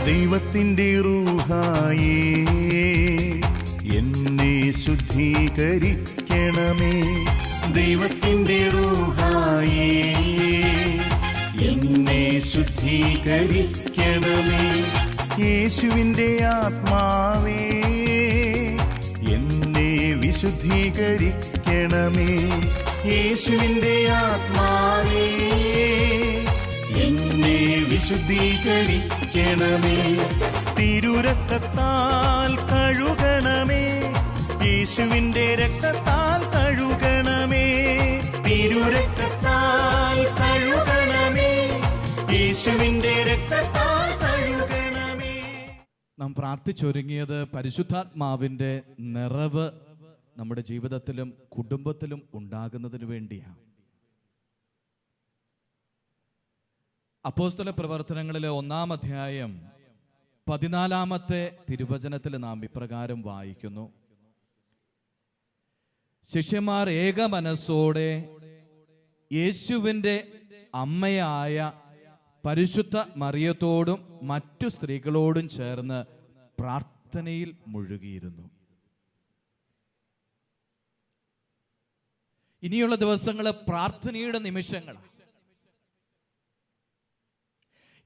ദൈവത്തിൻ്റെ റൂഹായേ എന്നെ ശുദ്ധീകരിക്കണമേ. ദൈവത്തിൻ്റെ റൂഹായേ എന്നെ ശുദ്ധീകരിക്കണമേ. യേശുവിൻ്റെ ആത്മാവേ എന്നെ വിശുദ്ധീകരിക്കണമേ. യേശുവിൻ്റെ ആത്മാവേ എന്നെ വിശുദ്ധീകരിക്കണമേ. തിരുരക്തത്താൽ കഴുകണമേ. യേശുവിൻ്റെ രക്തത്താൽ കഴുകണമേ. തിരുരക്തത്താൽ കഴുകണമേ. യേശുവിൻ്റെ രക്തത്താൽ കഴുകണമേ. നാം പ്രാർത്ഥിച്ചൊരുങ്ങിയത് പരിശുദ്ധാത്മാവിൻ്റെ നിറവ് നമ്മുടെ ജീവിതത്തിലും കുടുംബത്തിലും ഉണ്ടാകുന്നതിന് വേണ്ടിയാണ്. അപ്പോസ്തല പ്രവർത്തനങ്ങളിലെ 1-ാം അധ്യായം 14-ാമത്തെ തിരുവചനത്തിൽ നാം ഇപ്രകാരം വായിക്കുന്നു: ശിഷ്യന്മാർ ഏക മനസ്സോടെ യേശുവിൻ്റെ അമ്മയായ പരിശുദ്ധ മറിയത്തോടും മറ്റു സ്ത്രീകളോടും ചേർന്ന് പ്രാർത്ഥനയിൽ മുഴുകിയിരുന്നു. ഇനിയുള്ള ദിവസങ്ങൾ പ്രാർത്ഥനയുടെ നിമിഷങ്ങളാണ്.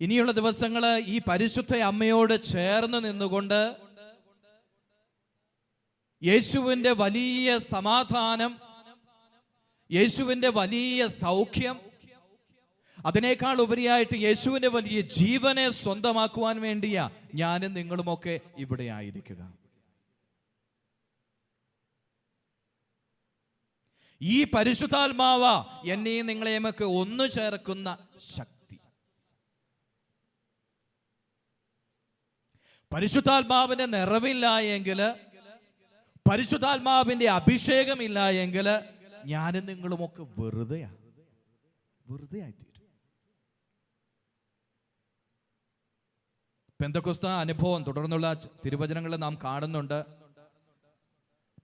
ഇനിയുള്ള ദിവസങ്ങൾ ഈ പരിശുദ്ധ അമ്മയോട് ചേർന്ന് നിന്നുകൊണ്ട് യേശുവിൻ്റെ വലിയ സമാധാനം, യേശുവിൻ്റെ വലിയ സൗഖ്യം, അതിനേക്കാൾ ഉപരിയായിട്ട് യേശുവിൻ്റെ വലിയ ജീവനെ സ്വന്തമാക്കുവാൻ വേണ്ടിയാ ഞാനും നിങ്ങളുമൊക്കെ ഇവിടെ ആയിരിക്കുക. ഈ പരിശുദ്ധാത്മാവ എന്നെയും നിങ്ങളെയുമൊക്കെ ഒന്നു ചേർക്കുന്ന ശക്തി. പരിശുദ്ധാത്മാവിന്റെ നിറവില്ല എങ്കിൽ, പരിശുദ്ധാത്മാവിന്റെ അഭിഷേകമില്ല എങ്കിൽ ഞാനും നിങ്ങളുമൊക്കെ വെറുതെ ആയിത്തീരും. പെന്തക്കോസ്ത അനുഭവം തുടർന്നുള്ള തിരുവചനങ്ങളിൽ നാം കാണുന്നുണ്ട്.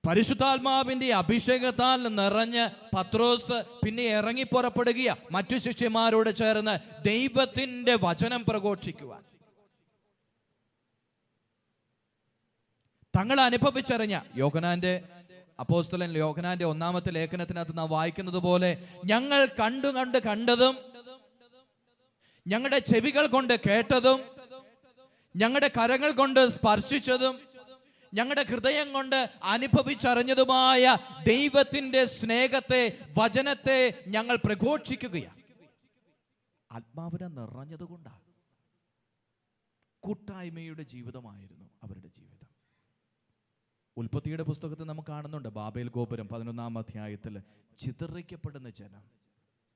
പരിശുദ്ധാത്മാവിന്റെ അഭിഷേകത്താൽ നിറഞ്ഞ് പത്രോസ് പിന്നെ ഇറങ്ങി പുറപ്പെടുകയാ മറ്റു ശിഷ്യന്മാരോട് ചേർന്ന് ദൈവത്തിന്റെ വചനം പ്രഘോഷിക്കുവാൻ. തങ്ങൾ അനുഭവിച്ചറിഞ്ഞ അപ്പോസ്തലൻ യോഹന്നാന്റെ 1-ാമത്തെ ലേഖനത്തിനകത്ത് നാം വായിക്കുന്നത് പോലെ, ഞങ്ങൾ കണ്ടതും ഞങ്ങളുടെ ചെവികൾ കൊണ്ട് കേട്ടതും ഞങ്ങളുടെ കരങ്ങൾ കൊണ്ട് സ്പർശിച്ചതും ഞങ്ങളുടെ ഹൃദയം കൊണ്ട് അനുഭവിച്ചറിഞ്ഞതുമായ ദൈവത്തിന്റെ സ്നേഹത്തെ, വചനത്തെ ഞങ്ങൾ പ്രഘോഷിക്കുകയാണ്. ആത്മാവിനെ നിറഞ്ഞതുകൊണ്ടാണ്. കൂട്ടായ്മയുടെ ജീവിതമായിരുന്നു അവരുടെ ജീവിതം. ഉൽപ്പത്തിയുടെ പുസ്തകത്തിൽ നമുക്ക് കാണുന്നുണ്ട്, ബാബേൽ ഗോപുരം 11-ാം അധ്യായത്തിൽ ചിതറിക്കപ്പെടുന്ന ജനം,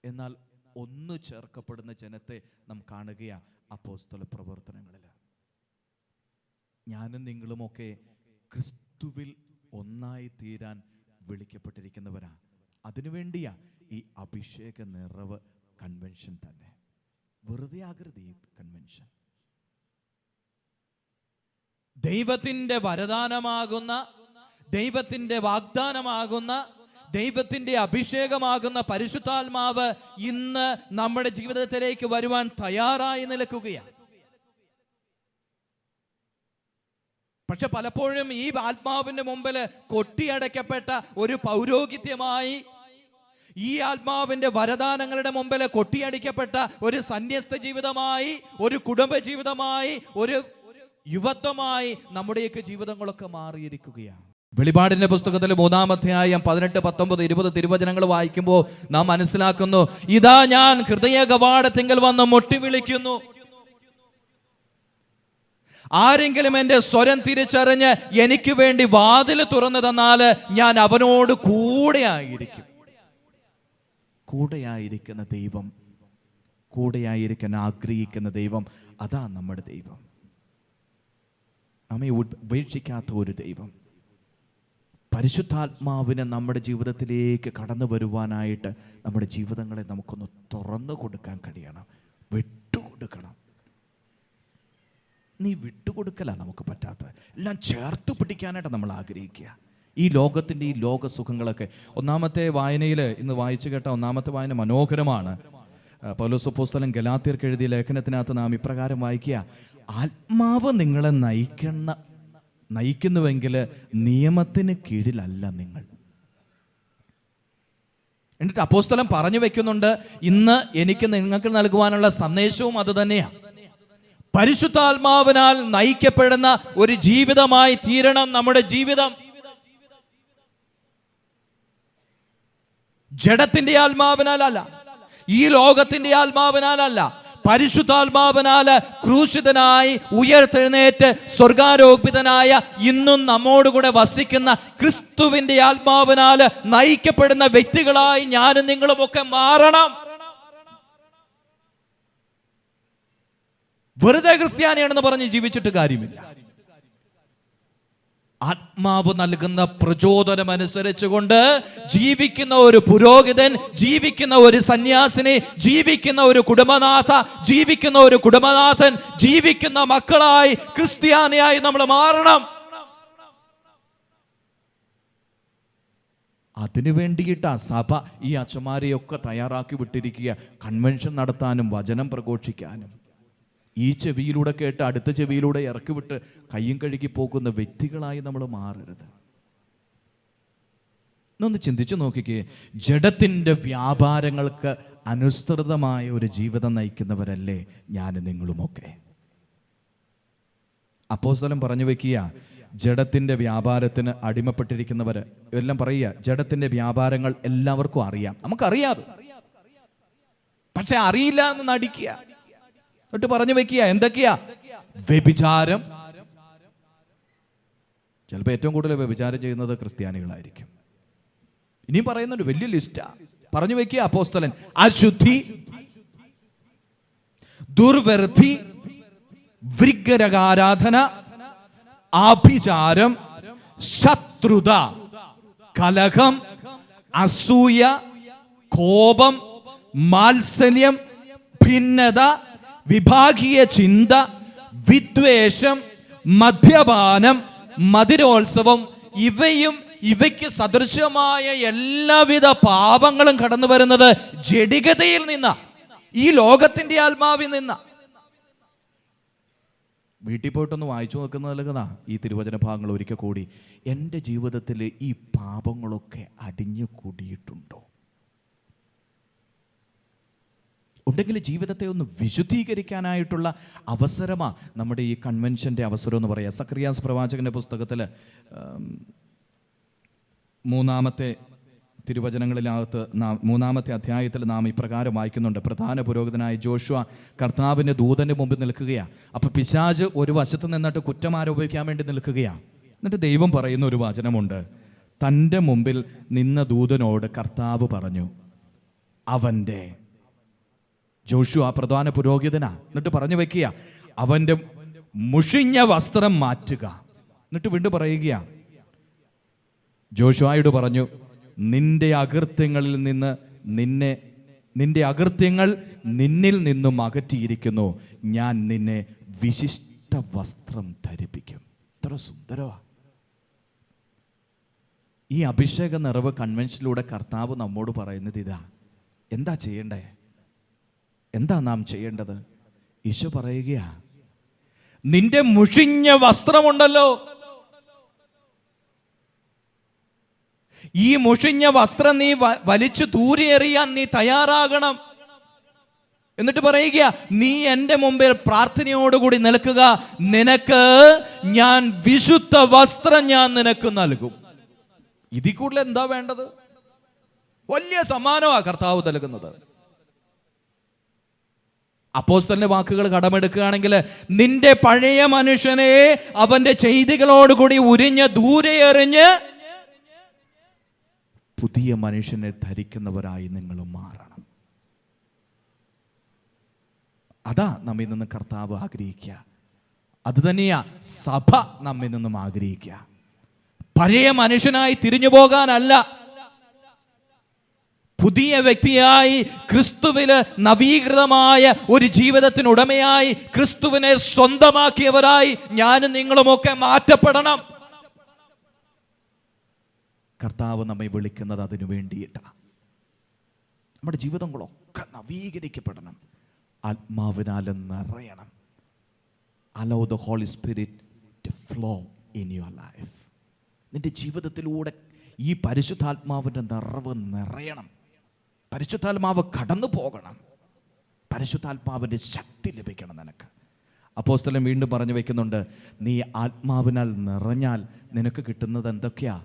എന്നാൽ ഒന്നു ചേർക്കപ്പെടുന്ന ജനത്തെ നാം കാണുകയാണ് അപ്പോസ്തല പ്രവർത്തനങ്ങളിൽ. ഞാനും നിങ്ങളുമൊക്കെ ക്രിസ്തുവിൽ ഒന്നായി തീരാൻ വിളിക്കപ്പെട്ടിരിക്കുന്നവരാ. അതിനുവേണ്ടിയാ ഈ അഭിഷേക നിറവ് കൺവെൻഷൻ തന്നെ. വെറുതെ ആകരുത് ഈ കൺവെൻഷൻ. ദൈവത്തിന്റെ വരദാനമാകുന്ന, ദൈവത്തിന്റെ വാഗ്ദാനമാകുന്ന, ദൈവത്തിന്റെ അഭിഷേകമാകുന്ന പരിശുദ്ധാത്മാവ് ഇന്ന് നമ്മുടെ ജീവിതത്തിലേക്ക് വരുവാൻ തയ്യാറായി നിൽക്കുകയാണ്. പക്ഷെ പലപ്പോഴും ഈ ആത്മാവിന്റെ മുമ്പിൽ കൊട്ടിയടയ്ക്കപ്പെട്ട ഒരു പൗരോഹിത്യമായി, ഈ ആത്മാവിന്റെ വരദാനങ്ങളുടെ മുമ്പിൽ കൊട്ടിയടിക്കപ്പെട്ട ഒരു സന്യസ്ത ജീവിതമായി, ഒരു കുടുംബ ജീവിതമായി, ഒരു യുവത്വമായി നമ്മുടെയൊക്കെ ജീവിതങ്ങളൊക്കെ മാറിയിരിക്കുകയാണ്. വെളിപാടിന്റെ പുസ്തകത്തിൽ 3-ാം അധ്യായം 18, 19, 20 തിരുവചനങ്ങൾ വായിക്കുമ്പോൾ നാം മനസ്സിലാക്കുന്നു, ഇതാ ഞാൻ ഹൃദയ കവാടത്തിങ്കൽ വന്ന് മുട്ടി വിളിക്കുന്നു. ആരെങ്കിലും എൻ്റെ സ്വരം തിരിച്ചറിഞ്ഞ് എനിക്ക് വേണ്ടി വാതിൽ തുറന്നു തന്നാൽ ഞാൻ അവനോട് കൂടെയായിരിക്കുന്ന ദൈവം, കൂടെയായിരിക്കാൻ ആഗ്രഹിക്കുന്ന ദൈവം, അതാ നമ്മുടെ ദൈവം. നമ്മെ ഉപേക്ഷിക്കാത്ത ഒരു ദൈവം. പരിശുദ്ധാത്മാവിനെ നമ്മുടെ ജീവിതത്തിലേക്ക് കടന്നു വരുവാനായിട്ട് നമ്മുടെ ജീവിതങ്ങളെ നമുക്കൊന്ന് തുറന്നു കൊടുക്കാൻ കഴിയണം, വിട്ടുകൊടുക്കണം. നീ വിട്ടുകൊടുക്കല നമുക്ക് പറ്റാത്തത്, എല്ലാം ചേർത്ത് പിടിക്കാനായിട്ട് നമ്മൾ ആഗ്രഹിക്കുക. ഈ ലോകത്തിൻ്റെ ഈ ലോക സുഖങ്ങളൊക്കെ. 1-ാമത്തെ വായനയിൽ ഇന്ന് വായിച്ചു കേട്ട 1-ാമത്തെ വായന മനോഹരമാണ്. പൗലോസ് അപ്പോസ്തലൻ ഗലാത്യർക്ക് എഴുതിയ ലേഖനത്തിനകത്ത് നാം ഇപ്രകാരം വായിക്കുക, ആത്മാവ് നിങ്ങളെ നയിക്കുന്നുവെങ്കിൽ നിയമത്തിന് കീഴിലല്ല നിങ്ങൾ. എന്നിട്ട് അപ്പോസ്തലൻ പറഞ്ഞു വെക്കുന്നുണ്ട്, ഇന്ന് എനിക്ക് നിങ്ങൾക്ക് നൽകുവാനുള്ള സന്ദേശവും അത് തന്നെയാണ്. പരിശുദ്ധാത്മാവിനാൽ നയിക്കപ്പെടുന്ന ഒരു ജീവിതമായി തീരണം നമ്മുടെ ജീവിതം. ജഡത്തിന്റെ ആത്മാവിനാലല്ല, ഈ ലോകത്തിന്റെ ആത്മാവിനാലല്ല, പരിശുദ്ധാത്മാവിനാൽ ക്രൂശിതനായി ഉയർത്തെഴുന്നേറ്റ് സ്വർഗാരോപിതനായ ഇന്നും നമ്മോടുകൂടെ വസിക്കുന്ന ക്രിസ്തുവിന്റെ ആത്മാവിനാൽ നയിക്കപ്പെടുന്ന വ്യക്തികളായി ഞാനും നിങ്ങളുമൊക്കെ മാറണം. വെറുതെ ക്രിസ്ത്യാനിയാണെന്ന് പറഞ്ഞ് ജീവിച്ചിട്ട് കാര്യമില്ല. ആത്മാവ് നൽകുന്ന പ്രചോദനം അനുസരിച്ചുകൊണ്ട് ജീവിക്കുന്ന ഒരു പുരോഹിതൻ, ജീവിക്കുന്ന ഒരു സന്യാസിനി, ജീവിക്കുന്ന ഒരു കുടുംബനാഥൻ, ജീവിക്കുന്ന മക്കളായി ക്രിസ്ത്യാനിയായി നമ്മൾ മാറണം. അതിനു വേണ്ടിയിട്ടാ സഭ ഈ അച്ഛന്മാരെയൊക്കെ തയ്യാറാക്കി വിട്ടിരിക്കുക, കൺവെൻഷൻ നടത്താനും വചനം പ്രഘോഷിക്കാനും. ഈ ചെവിയിലൂടെ കേട്ട് അടുത്ത ചെവിയിലൂടെ ഇറക്കി വിട്ട് കയ്യും കഴുകി പോകുന്ന വ്യക്തികളായി നമ്മൾ മാറരുത്. എന്നൊന്ന് ചിന്തിച്ചു നോക്കിക്കേ, ജഡത്തിൻ്റെ വ്യാപാരങ്ങൾക്ക് അനുസൃതമായ ഒരു ജീവിതം നയിക്കുന്നവരല്ലേ ഞാനും നിങ്ങളുമൊക്കെ. അപ്പോസ്തലൻ പറഞ്ഞു വെക്കുക, ജഡത്തിൻ്റെ വ്യാപാരത്തിന് അടിമപ്പെട്ടിരിക്കുന്നവർ എല്ലാം പറയുക, ജഡത്തിൻ്റെ വ്യാപാരങ്ങൾ എല്ലാവർക്കും അറിയാം, നമുക്കറിയാതെ, പക്ഷെ അറിയില്ല എന്ന് നടിക്കുക. എന്നിട്ട് പറഞ്ഞു വെക്കുക, എന്തൊക്കെയാ? വ്യഭിചാരം. ചിലപ്പോൾ ഏറ്റവും കൂടുതൽ വ്യഭിചാരം ചെയ്യുന്നത് ക്രിസ്ത്യാനികളായിരിക്കും. ഇനിയും പറയുന്നുണ്ട്, വലിയ ലിസ്റ്റാ. പറഞ്ഞു വെക്കുക അപ്പോസ്തലൻ, അശുദ്ധി, ദുർവൃത്തി, വിഗ്രഹാരാധന, ആഭിചാരം, ശത്രുത, കലഹം, അസൂയ, കോപം, മാത്സല്യം, ഭിന്നത, വിഭാഗീയ ചിന്ത, വിദ്വേഷം, മദ്യപാനം, മദിരോത്സവം, ഇവയ്ക്ക് സദൃശമായ എല്ലാവിധ പാപങ്ങളും കടന്നു വരുന്നത് ജഡികതയിൽ നിന്ന, ഈ ലോകത്തിന്റെ ആത്മാവിൽ നിന്ന. വീട്ടിൽ പോയിട്ടൊന്ന് വായിച്ചു നോക്കുന്നത് നല്ലതാ ഈ തിരുവചന ഭാഗങ്ങൾ ഒരിക്കൽ കൂടി. എൻ്റെ ജീവിതത്തിൽ ഈ പാപങ്ങളൊക്കെ അടിഞ്ഞു കൂടിയിട്ടുണ്ടോ? ഉണ്ടെങ്കിൽ ജീവിതത്തെ ഒന്ന് വിശുദ്ധീകരിക്കാനായിട്ടുള്ള അവസരമാണ് നമ്മുടെ ഈ കൺവെൻഷൻ്റെ അവസരം എന്ന് പറയുക. സക്കറിയാസ് പ്രവാചകന്റെ പുസ്തകത്തിൽ 3-ാമത്തെ തിരുവചനങ്ങളിനകത്ത് 3-ാമത്തെ അധ്യായത്തിൽ നാം ഇപ്രകാരം വായിക്കുന്നുണ്ട്, പ്രധാന പുരോഹിതനായ ജോഷുവ കർത്താവിൻ്റെ ദൂതൻ്റെ മുമ്പിൽ നിൽക്കുകയാണ്. അപ്പോൾ പിശാച് ഒരു വശത്ത് നിന്നിട്ട് കുറ്റം ആരോപിക്കാൻ വേണ്ടി നിൽക്കുകയാണ്. എന്നിട്ട് ദൈവം പറയുന്ന ഒരു വചനമുണ്ട്, തൻ്റെ മുമ്പിൽ നിന്ന ദൂതനോട് കർത്താവ് പറഞ്ഞു, അവൻ്റെ ജോഷു ആ പ്രധാന പുരോഹിതനാ, എന്നിട്ട് പറഞ്ഞു വെക്കുക, അവൻ്റെ മുഷിഞ്ഞ വസ്ത്രം മാറ്റുക. എന്നിട്ട് വീണ്ടും പറയുക, ജോഷുവായോട് പറഞ്ഞു, നിന്റെ അകൃത്യങ്ങൾ നിന്നിൽ നിന്നും അകറ്റിയിരിക്കുന്നു, ഞാൻ നിന്നെ വിശിഷ്ട വസ്ത്രം ധരിപ്പിക്കും. ഇത്ര സുന്ദരമാ ഈ അഭിഷേക നിറവ് കൺവെൻഷനിലൂടെ കർത്താവ് നമ്മോട് പറയുന്നത്. ഇതാ എന്താ ചെയ്യണ്ടേ, എന്താ നാം ചെയ്യേണ്ടത്? ഈശോ പറയുകയാ, നിന്റെ മുഷിഞ്ഞ വസ്ത്രമുണ്ടല്ലോ, ഈ മുഷിഞ്ഞ വസ്ത്രം നീ വലിച്ചു ദൂരെറിയാൻ നീ തയ്യാറാകണം. എന്നിട്ട് പറയുക, നീ എൻ്റെ മുമ്പിൽ പ്രാർത്ഥനയോടുകൂടി നിൽക്കുക, നിനക്ക് ഞാൻ വിശുദ്ധ വസ്ത്രം ഞാൻ നിനക്ക് നൽകും. ഇതിൽ കൂടുതൽ എന്താ വേണ്ടത്? വലിയ സമ്മാനമാണ് കർത്താവ് നൽകുന്നത്. അപ്പോസ്തലന്റെ വാക്കുകൾ കടമെടുക്കുകയാണെങ്കിൽ, നിന്റെ പഴയ മനുഷ്യനെ അവന്റെ ചെയ്തികളോടുകൂടി ഉരിഞ്ഞ് ദൂരെ എറിഞ്ഞ് പുതിയ മനുഷ്യനെ ധരിക്കുന്നവരായി നിങ്ങൾ മാറണം. അതാ നമ്മിൽ നിന്ന് കർത്താവ് ആഗ്രഹിക്കുക. അത് തന്നെയാ സഭ നമ്മിൽ നിന്നും ആഗ്രഹിക്കുക. പഴയ മനുഷ്യനായി തിരിഞ്ഞു പോകാനല്ല, പുതിയ വ്യക്തിയായി ക്രിസ്തുവില് നവീകൃതമായ ഒരു ജീവിതത്തിനുടമയായി ക്രിസ്തുവിനെ സ്വന്തമാക്കിയവരായി ഞാനും നിങ്ങളുമൊക്കെ മാറ്റപ്പെടണം. കർത്താവ് നമ്മെ വിളിക്കുന്നത് അതിനു വേണ്ടിയിട്ടാണ്. നമ്മുടെ ജീവിതങ്ങളൊക്കെ നവീകരിക്കപ്പെടണം. ആത്മാവിനാൽ നിറയണം. Allow the Holy Spirit to flow in your life. നിന്റെ ജീവിതത്തിലൂടെ ഈ പരിശുദ്ധാത്മാവിൻ്റെ നിറവ് നിറയണം. പരിശുദ്ധാത്മാവ് കടന്നു പോകണം. പരിശുദ്ധാത്മാവിൻ്റെ ശക്തി ലഭിക്കണം നിനക്ക്. അപ്പോസ്തലൻ വീണ്ടും പറഞ്ഞു വയ്ക്കുന്നുണ്ട്, നീ ആത്മാവിനാൽ നിറഞ്ഞാൽ നിനക്ക് കിട്ടുന്നത് എന്തൊക്കെയാ?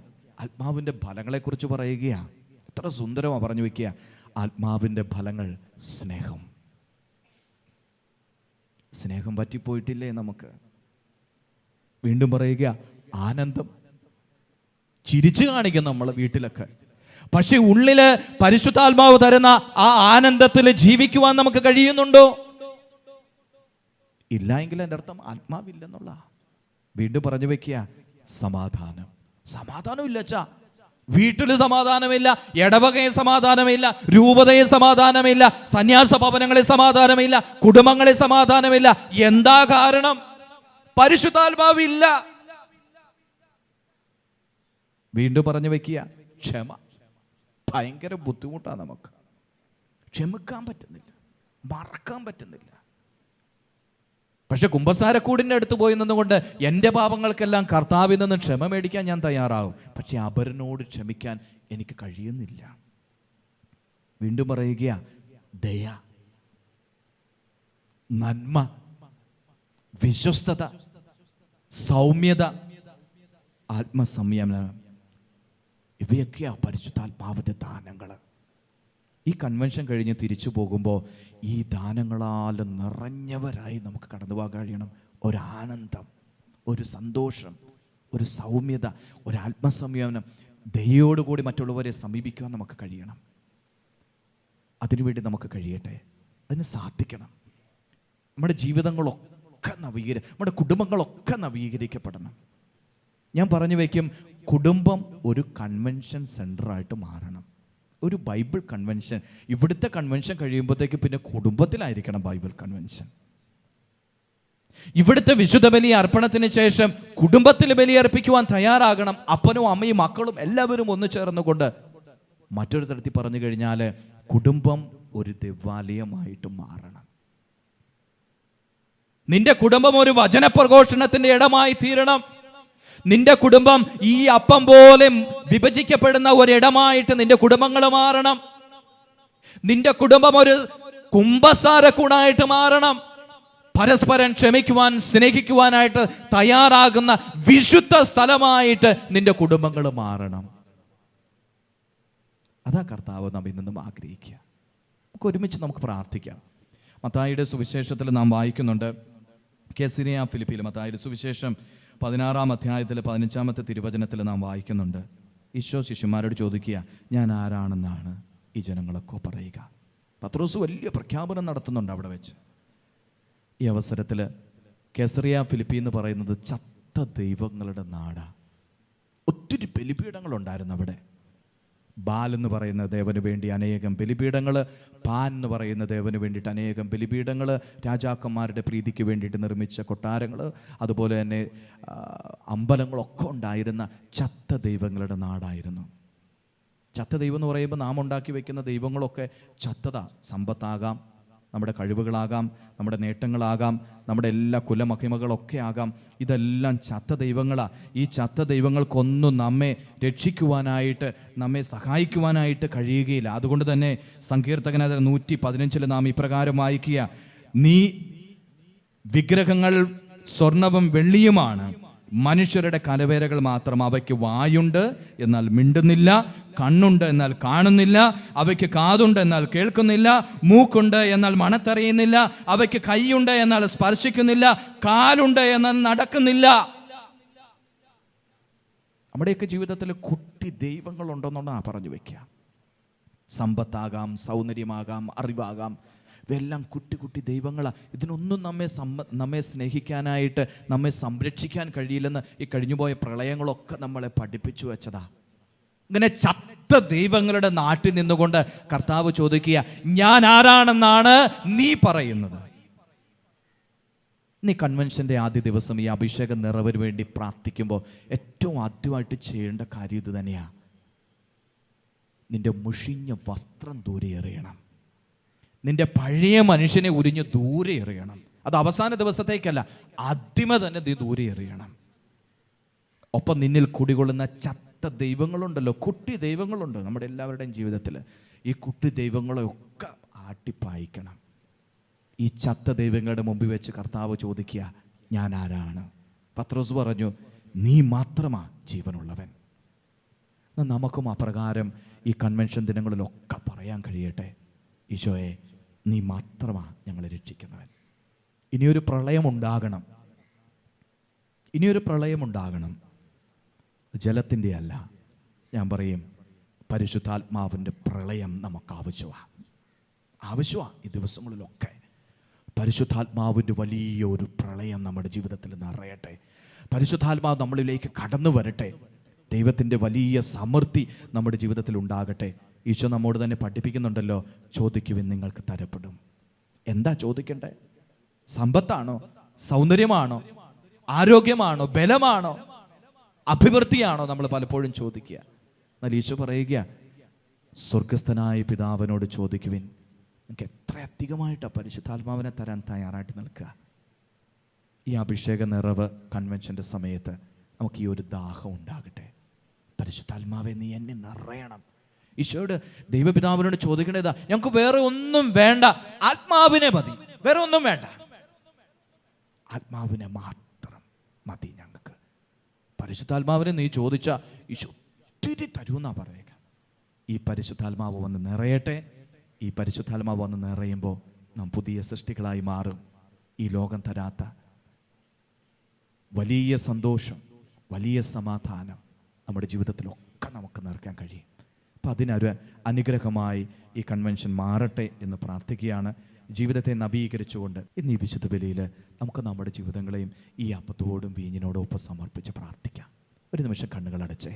ആത്മാവിൻ്റെ ഫലങ്ങളെക്കുറിച്ച് പറയുകയാ. എത്ര സുന്ദരമാണ് പറഞ്ഞു വയ്ക്കുക. ആത്മാവിൻ്റെ ഫലങ്ങൾ സ്നേഹം. സ്നേഹം പറ്റിപ്പോയിട്ടില്ലേ നമുക്ക്? വീണ്ടും പറയുക, ആനന്ദം. ചിരിച്ചു കാണിക്കും നമ്മൾ വീട്ടിലൊക്കെ. പക്ഷെ ഉള്ളില് പരിശുദ്ധാത്മാവ് തരുന്ന ആ ആനന്ദത്തിൽ ജീവിക്കുവാൻ നമുക്ക് കഴിയുന്നുണ്ടോ? ഇല്ല എങ്കിൽ എൻ്റെ അർത്ഥം ആത്മാവില്ലെന്നുള്ള. വീണ്ടും പറഞ്ഞു വെക്കുക, സമാധാനം. സമാധാനം ഇല്ല അച്ഛാ. വീട്ടില് സമാധാനമില്ല, ഇടവകയിൽ സമാധാനമില്ല, രൂപതയിൽ സമാധാനമില്ല, സന്യാസ ഭവനങ്ങളിൽ സമാധാനമില്ല, കുടുംബങ്ങളിൽ സമാധാനമില്ല. എന്താ കാരണം? പരിശുദ്ധാത്മാവില്ല. വീണ്ടും പറഞ്ഞു വെക്കുക, ക്ഷമ. ഭയങ്കര ബുദ്ധിമുട്ടാണ് നമുക്ക്. ക്ഷമിക്കാൻ പറ്റുന്നില്ല, മറക്കാൻ പറ്റുന്നില്ല. പക്ഷെ കുമ്പസാരക്കൂടിൻ്റെ അടുത്ത് പോയി നിന്നുകൊണ്ട് എൻ്റെ പാപങ്ങൾക്കെല്ലാം കർത്താവിൽ നിന്ന് ക്ഷമ മേടിക്കാൻ ഞാൻ തയ്യാറാകും. പക്ഷെ അപരനോട് ക്ഷമിക്കാൻ എനിക്ക് കഴിയുന്നില്ല. വീണ്ടും പറയുക, ദയ, നന്മ, വിശ്വസ്തത, സൗമ്യത, ആത്മസംയമനം, ഇവയൊക്കെയാ പരിശുദ്ധാത്മാവിൻ്റെ ദാനങ്ങൾ. ഈ കൺവെൻഷൻ കഴിഞ്ഞ് തിരിച്ചു പോകുമ്പോൾ ഈ ദാനങ്ങളാൽ നിറഞ്ഞവരായി നമുക്ക് കടന്നു പോകാൻ കഴിയണം. ഒരാനന്ദം, ഒരു സന്തോഷം, ഒരു സൗമ്യത, ഒരു ആത്മസംയമനം, ദയോടുകൂടി മറ്റുള്ളവരെ സമീപിക്കുവാൻ നമുക്ക് കഴിയണം. അതിനുവേണ്ടി നമുക്ക് കഴിയട്ടെ. അതിന് സാധിക്കണം. നമ്മുടെ ജീവിതങ്ങളൊക്കെ നമ്മുടെ കുടുംബങ്ങളൊക്കെ നവീകരിക്കപ്പെടണം. ഞാൻ പറഞ്ഞു വയ്ക്കും, കുടുംബം ഒരു കൺവെൻഷൻ സെൻ്ററായിട്ട് മാറണം. ഒരു ബൈബിൾ കൺവെൻഷൻ. ഇവിടുത്തെ കൺവെൻഷൻ കഴിയുമ്പോഴത്തേക്ക് പിന്നെ കുടുംബത്തിലായിരിക്കണം ബൈബിൾ കൺവെൻഷൻ. ഇവിടുത്തെ വിശുദ്ധ ബലി അർപ്പണത്തിന് ശേഷം കുടുംബത്തിൽ ബലിയർപ്പിക്കുവാൻ തയ്യാറാകണം. അപ്പനും അമ്മയും മക്കളും എല്ലാവരും ഒന്ന് ചേർന്നുകൊണ്ട്. മറ്റൊരു തരത്തിൽ പറഞ്ഞു കഴിഞ്ഞാൽ കുടുംബം ഒരു ദേവാലയമായിട്ട് മാറണം. നിന്റെ കുടുംബം ഒരു വചനപ്രഘോഷണത്തിന്റെ ഇടമായി തീരണം. നിന്റെ കുടുംബം ഈ അപ്പം പോലെ വിഭജിക്കപ്പെടുന്ന ഒരിടമായിട്ട് നിന്റെ കുടുംബങ്ങൾ മാറണം. നിന്റെ കുടുംബം ഒരു കുമ്പസാരക്കൂടായിട്ട് മാറണം. പരസ്പരം ക്ഷമിക്കുവാൻ, സ്നേഹിക്കുവാനായിട്ട് തയ്യാറാകുന്ന വിശുദ്ധ സ്ഥലമായിട്ട് നിന്റെ കുടുംബങ്ങൾ മാറണം. അതാ കർത്താവ് നമ്മിൽ നിന്നും ആഗ്രഹിക്കുക. നമുക്ക് ഒരുമിച്ച് നമുക്ക് പ്രാർത്ഥിക്കാം. മത്തായിയുടെ സുവിശേഷത്തിൽ നാം വായിക്കുന്നുണ്ട്, കെസരിയ ഫിലിപ്പിയിൽ മത്തായിയുടെ സുവിശേഷം 16-ാം അധ്യായത്തിൽ 15-ാമത്തെ തിരുവചനത്തിൽ നാം വായിക്കുന്നുണ്ട്. ഈശോ ശിഷ്യന്മാരോട് ചോദിക്കുക, ഞാൻ ആരാണെന്നാണ് ഈ ജനങ്ങളൊക്കെ പറയുക? പത്രോസ് വലിയ പ്രഖ്യാപനം നടത്തുന്നുണ്ട് അവിടെ വെച്ച്. ഈ അവസരത്തിൽ കെസറിയ ഫിലിപ്പി എന്ന് പറയുന്നത് ചത്ത ദൈവങ്ങളുടെ നാടാണ്. ഒത്തിരി ബലിപീഠങ്ങളുണ്ടായിരുന്നു അവിടെ. ബാൽ എന്ന് പറയുന്ന ദേവന് വേണ്ടി അനേകം ബലിപീഠങ്ങൾ, പാൻ എന്ന് പറയുന്ന ദേവന് വേണ്ടിയിട്ട് അനേകം ബലിപീഠങ്ങൾ, രാജാക്കന്മാരുടെ പ്രീതിക്ക് വേണ്ടിയിട്ട് നിർമ്മിച്ച കൊട്ടാരങ്ങൾ, അതുപോലെ തന്നെ അമ്പലങ്ങളൊക്കെ ഉണ്ടായിരുന്ന ചത്ത ദൈവങ്ങളുടെ നാടായിരുന്നു. ചത്ത ദൈവം എന്ന് പറയുമ്പോൾ നാം ഉണ്ടാക്കി വയ്ക്കുന്ന ദൈവങ്ങളൊക്കെ ചത്തതാ. സമ്പത്താകാം, നമ്മുടെ കഴിവുകളാകാം, നമ്മുടെ നേട്ടങ്ങളാകാം, നമ്മുടെ എല്ലാ കുലമഹിമകളൊക്കെ ആകാം. ഇതെല്ലാം ചത്ത ദൈവങ്ങളാണ്. ഈ ചത്ത ദൈവങ്ങൾക്കൊന്നും നമ്മെ രക്ഷിക്കുവാനായിട്ട്, നമ്മെ സഹായിക്കുവാനായിട്ട് കഴിയുകയില്ല. അതുകൊണ്ട് തന്നെ സങ്കീർത്തകനായ 115 നാം ഇപ്രകാരം വായിക്കുക, നീ വിഗ്രഹങ്ങൾ സ്വർണവും വെള്ളിയുമാണ്, മനുഷ്യരുടെ കലവേരകൾ മാത്രം. അവയ്ക്ക് വായുണ്ട് എന്നാൽ മിണ്ടുന്നില്ല, കണ്ണുണ്ട് എന്നാൽ കാണുന്നില്ല, അവയ്ക്ക് കാതുണ്ട് എന്നാൽ കേൾക്കുന്നില്ല, മൂക്കുണ്ട് എന്നാൽ മണത്തറിയുന്നില്ല, അവയ്ക്ക് കൈയുണ്ട് എന്നാൽ സ്പർശിക്കുന്നില്ല, കാലുണ്ട് എന്നാൽ നടക്കുന്നില്ല. നമ്മുടെയൊക്കെ ജീവിതത്തിൽ കുട്ടി ദൈവങ്ങളുണ്ടെന്നുള്ളതാണ് പറഞ്ഞു വയ്ക്കുക. സമ്പത്താകാം, സൗന്ദര്യമാകാം, അറിവാകാം, ഇവയെല്ലാം കുട്ടി കുട്ടി ദൈവങ്ങളാണ്. ഇതിനൊന്നും നമ്മെ സ്നേഹിക്കാനായിട്ട്, നമ്മെ സംരക്ഷിക്കാൻ കഴിയില്ലെന്ന് ഈ കഴിഞ്ഞുപോയ പ്രളയങ്ങളൊക്കെ നമ്മളെ പഠിപ്പിച്ചു വെച്ചതാ. ഇങ്ങനെ ചത്ത ദൈവങ്ങളുടെ നാട്ടിൽ നിന്നുകൊണ്ട് കർത്താവ് ചോദിക്കുക, ഞാൻ ആരാണെന്നാണ് നീ പറയുന്നത്? നീ കൺവെൻഷൻ്റെ ആദ്യ ദിവസം ഈ അഭിഷേക നിറവിന് വേണ്ടി പ്രാർത്ഥിക്കുമ്പോൾ ഏറ്റവും ആദ്യമായിട്ട് ചെയ്യേണ്ട കാര്യം ഇത് തന്നെയാണ്. നിന്റെ മുഷിഞ്ഞ വസ്ത്രം ദൂരെ എറിയണം. നിന്റെ പഴയ മനുഷ്യനെ ഉരിഞ്ഞ് ദൂരെ എറിയണം. അത് അവസാന ദിവസത്തേക്കല്ല, ആദ്യമേ തന്നെ നീ ദൂരെ എറിയണം. ഒപ്പം നിന്നിൽ കുടികൊള്ളുന്ന ചത്ത ദൈവങ്ങളുണ്ടല്ലോ, കുട്ടി ദൈവങ്ങളുണ്ട് നമ്മുടെ എല്ലാവരുടെയും ജീവിതത്തിൽ. ഈ കുട്ടി ദൈവങ്ങളെയൊക്കെ ആട്ടിപ്പായിക്കണം. ഈ ചത്ത ദൈവങ്ങളുടെ മുമ്പിൽ വെച്ച് കർത്താവ് ചോദിക്കുക, ഞാൻ ആരാണ്? പത്രോസ് പറഞ്ഞു, നീ മാത്രമാ ജീവനുള്ളവൻ. നമുക്കും അപ്രകാരം ഈ കൺവെൻഷൻ ദിനങ്ങളിലൊക്കെ പറയാൻ കഴിയട്ടെ, ഈശോയെ നീ മാത്രമാ ഞങ്ങളെ രക്ഷിക്കുന്നവൻ. ഇനിയൊരു പ്രളയമുണ്ടാകണം, ഇനിയൊരു പ്രളയമുണ്ടാകണം. ജലത്തിൻ്റെ അല്ല, ഞാൻ പറയും പരിശുദ്ധാത്മാവിൻ്റെ പ്രളയം നമുക്ക് ആവശ്യമാണ്. ഈ ദിവസങ്ങളിലൊക്കെ പരിശുദ്ധാത്മാവിൻ്റെ വലിയൊരു പ്രളയം നമ്മുടെ ജീവിതത്തിൽ നിറയട്ടെ. പരിശുദ്ധാത്മാവ് നമ്മളിലേക്ക് കടന്നു വരട്ടെ. ദൈവത്തിൻ്റെ വലിയ സമൃദ്ധി നമ്മുടെ ജീവിതത്തിൽ ഉണ്ടാകട്ടെ. ഈശോ നമ്മോട് തന്നെ പഠിപ്പിക്കുന്നുണ്ടല്ലോ, ചോദിക്കുവിൻ നിങ്ങൾക്ക് തരപ്പെടും. എന്താ ചോദിക്കണ്ടേ? സമ്പത്താണോ? സൗന്ദര്യമാണോ? ആരോഗ്യമാണോ? ബലമാണോ? അഭിവൃദ്ധിയാണോ? നമ്മൾ പലപ്പോഴും ചോദിക്കുക. എന്നാൽ ഈശോ പറയുക, സ്വർഗസ്ഥനായ പിതാവിനോട് ചോദിക്കുവിൻ. നിങ്ങൾക്ക് എത്ര അധികമായിട്ടാണ് പരിശുദ്ധാത്മാവിനെ തരാൻ തയ്യാറായിട്ട് നിൽക്കുക. ഈ അഭിഷേക നിറവ് കൺവെൻഷൻ്റെ സമയത്ത് നമുക്ക് ഈ ഒരു ദാഹം ഉണ്ടാകട്ടെ. പരിശുദ്ധാത്മാവെ നീ എന്നെ നിറയണം. ഈശോയോട് ദൈവപിതാവിനോട് ചോദിക്കേണ്ടതാ, ഞങ്ങൾക്ക് വേറെ ഒന്നും വേണ്ട, ആത്മാവിനെ മതി, വേറെ ഒന്നും വേണ്ട, ആത്മാവിനെ മാത്രം മതി ഞങ്ങൾക്ക്. പരിശുദ്ധാത്മാവിനെ നീ ചോദിച്ച ഈശോ ഒത്തിരി തരൂന്നാ പറയുക. ഈ പരിശുദ്ധാത്മാവ് വന്ന് നിറയട്ടെ. ഈ പരിശുദ്ധാത്മാവ് വന്ന് നിറയുമ്പോൾ നാം പുതിയ സൃഷ്ടികളായി മാറും. ഈ ലോകം തരാത്ത വലിയ സന്തോഷം, വലിയ സമാധാനം നമ്മുടെ ജീവിതത്തിലൊക്കെ നമുക്ക് നിറയ്ക്കാൻ കഴിയും. അപ്പം അതിനൊരു അനുഗ്രഹമായി ഈ കൺവെൻഷൻ മാറട്ടെ എന്ന് പ്രാർത്ഥിക്കുകയാണ്. ജീവിതത്തെ നവീകരിച്ചുകൊണ്ട് ഇന്ന് ഈ വിശുദ്ധ ബലിയിൽ നമുക്ക് നമ്മുടെ ജീവിതങ്ങളെയും ഈ അപ്പത്തോടും വീഞ്ഞിനോടും ഒപ്പം സമർപ്പിച്ച് പ്രാർത്ഥിക്കാം. ഒരു നിമിഷം കണ്ണുകളടച്ചേ,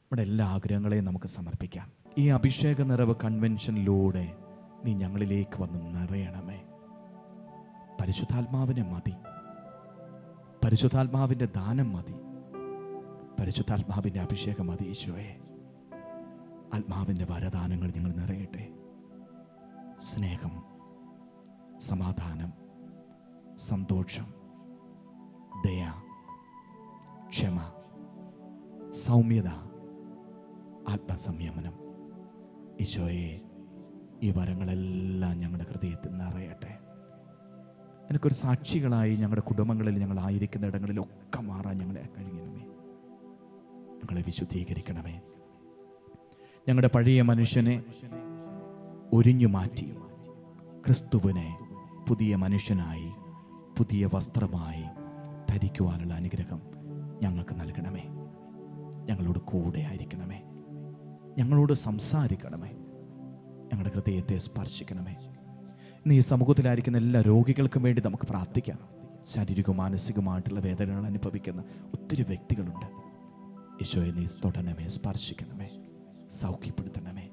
നമ്മുടെ എല്ലാ ആഗ്രഹങ്ങളെയും നമുക്ക് സമർപ്പിക്കാം. ഈ അഭിഷേക നിറവ് കൺവെൻഷനിലൂടെ നീ ഞങ്ങളിലേക്ക് വന്ന് നിറയണമേ. പരിശുദ്ധാത്മാവിനെ മതി, പരിശുദ്ധാത്മാവിൻ്റെ ദാനം മതി, പരിശുദ്ധാത്മാവിൻ്റെ അഭിഷേകം മതി. ഈശോയെ, ആത്മാവിൻ്റെ വരദാനങ്ങൾ ഞങ്ങൾ നിറയട്ടെ. സ്നേഹം, സമാധാനം, സന്തോഷം, ദയ, ക്ഷമ, സൗമ്യത, ആത്മസംയമനം. ഈശോയെ, ഈ വരങ്ങളെല്ലാം ഞങ്ങളുടെ ഹൃദയത്തിൽ നിറയട്ടെ. എനിക്കൊരു സാക്ഷികളായി ഞങ്ങളുടെ കുടുംബങ്ങളിൽ ഞങ്ങളായിരിക്കുന്ന ഇടങ്ങളിലൊക്കെ മാറാൻ ഞങ്ങളെ കഴിയണമേ. ഞങ്ങളെ വിശുദ്ധീകരിക്കണമേ. ഞങ്ങളുടെ പഴയ മനുഷ്യനെ ഒരിഞ്ഞു മാറ്റി ക്രിസ്തുവിനെ പുതിയ മനുഷ്യനായി, പുതിയ വസ്ത്രമായി ധരിക്കുവാനുള്ള അനുഗ്രഹം ഞങ്ങൾക്ക് നൽകണമേ. ഞങ്ങളോട് കൂടെ ആയിരിക്കണമേ. ഞങ്ങളോട് സംസാരിക്കണമേ. ഞങ്ങളുടെ ഹൃദയത്തെ സ്പർശിക്കണമേ. ഇന്ന് ഈ സമൂഹത്തിലായിരിക്കുന്ന എല്ലാ രോഗികൾക്കും വേണ്ടി നമുക്ക് പ്രാർത്ഥിക്കാം. ശാരീരികവും മാനസികവുമായിട്ടുള്ള വേദനകൾ അനുഭവിക്കുന്ന ഒത്തിരി വ്യക്തികളുണ്ട്. ഈശോയെ, നീ തൊടണമേ, സ്പർശിക്കണമേ, സൗഖ്യപ്പെടുത്തണമേ.